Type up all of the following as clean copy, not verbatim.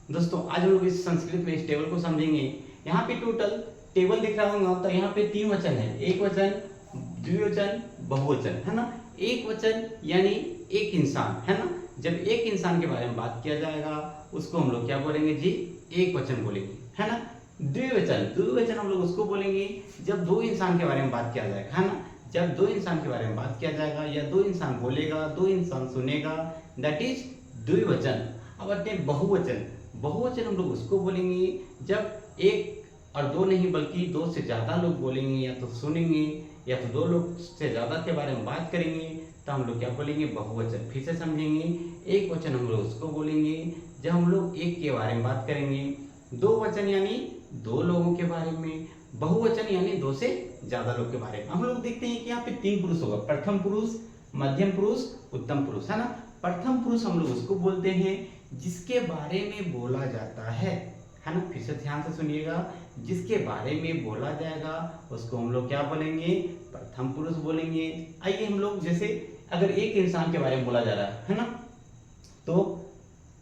दोस्तों आज हम लोग इस संस्कृत में इस टेबल को समझेंगे। यहाँ पे टोटल टेबल दिख रहा होगा, तो यहाँ पे 3 वचन है, एक वचन, द्विवचन, बहुवचन, है ना। एक वचन यानी एक इंसान, है ना। जब एक इंसान के बारे में बात किया जाएगा उसको हम लोग क्या बोलेंगे जी, एक वचन बोलेंगे, है ना। द्विवचन, द्विवचन हम लोग उसको बोलेंगे जब दो इंसान के बारे में बात किया जाएगा, है ना। जब दो इंसान के बारे में बात किया जाएगा या दो इंसान बोलेगा, दो इंसान सुनेगा, दैट इज द्विवचन। अब आते हैं बहुवचन। बहुवचन हम लोग उसको बोलेंगे जब एक और दो नहीं बल्कि दो से ज्यादा लोग बोलेंगे या तो सुनेंगे या तो दो लोग से ज्यादा के बारे में बात करेंगे, तो हम लोग क्या बोलेंगे, बहुवचन। फिर से समझेंगे, एक वचन हम लोग उसको बोलेंगे जब हम लोग एक के बारे में बात करेंगे, दो वचन यानी दो लोगों के बारे में, बहुवचन यानी दो से ज्यादा लोग के बारे में। हम लोग देखते हैं कि यहाँ पे 3 पुरुष होगा, प्रथम पुरुष, मध्यम पुरुष, उत्तम पुरुष, है ना। प्रथम पुरुष हम लोग उसको बोलते हैं जिसके बारे में बोला जाता है ना। फिर से ध्यान से सुनिएगा, जिसके बारे में बोला जाएगा उसको हम लोग क्या बोलेंगे, प्रथम पुरुष बोलेंगे। आइए हम लोग, जैसे अगर एक इंसान के बारे में बोला जा रहा है ना, तो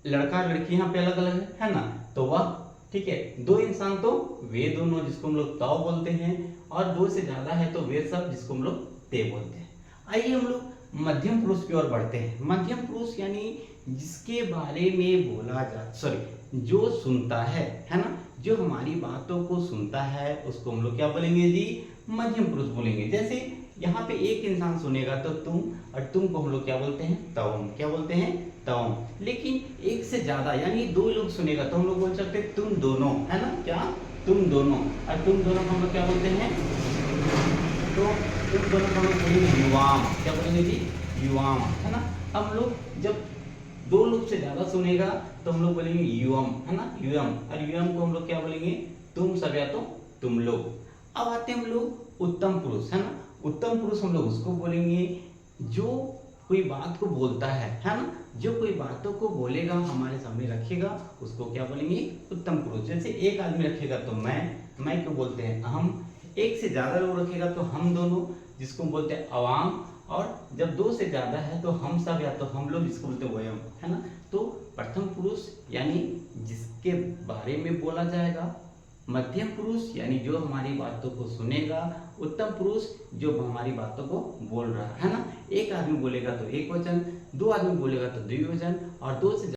लड़का लड़की यहाँ पे अलग अलग है ना, तो वह ठीक है। दो इंसान तो वे दोनों जिसको हम लोग ताऊ बोलते हैं, और दो से ज्यादा है तो वे सब जिसको हम लोग ते बोलते हैं। आइए हम लोग मध्यम पुरुष की ओर बढ़ते हैं। मध्यम पुरुष यानी जिसके बारे में बोला जा जो सुनता है ना, जो हमारी बातों को सुनता है उसको हम लोग क्या बोलेंगे जी, मध्यम पुरुष बोलेंगे। जैसे यहाँ पे एक इंसान सुनेगा तो तुम, और तुम को हम लोग क्या बोलते हैं, तवम। क्या बोलते हैं, तवम। लेकिन एक से ज्यादा यानी दो लोग सुनेगा तो हम लोग बोल सकते हैं तुम दोनों, है ना। क्या, तुम दोनों। और तुम दोनों को हम लोग क्या बोलते हैं, तो तुम दोनों को हम लोग बोलेंगे युवाम। क्या बोलेंगे जी, युवाम, है ना। हम लोग जब दो लोग से ज्यादा सुनेगा तो हम लोग बोलेंगे युवम, है ना, युवम। और युवम को हम लोग क्या बोलेंगे, तुम सब या तो तुम लोग। अब आते हैं हम लोग उत्तम पुरुष, है ना। उत्तम पुरुष हम लोग उसको बोलेंगे जो कोई बात को बोलता है ना। जो कोई बातों को बोलेगा, हमारे सामने रखेगा, उसको क्या बोलेंगे, उत्तम पुरुष। जैसे एक आदमी रखेगा तो मैं क्यों बोलते हैं हम, एक से ज्यादा लोग रखेगा तो हम दोनों जिसको बोलते हैं अवाम, और जब दो से ज्यादा है तो हम सब या तो हम लोग जिसको बोलते हैं वयम, है ना। तो प्रथम पुरुष यानी जिसके बारे में बोला जाएगा, मध्यम पुरुष यानी जो हमारी बातों को सुनेगा, उत्तम पुरुष जो हमारी बातों को बोल रहा है ना। एक आदमी बोलेगा तो एक वचन, दो आदमी बोलेगा तो द्विवचन, और दो से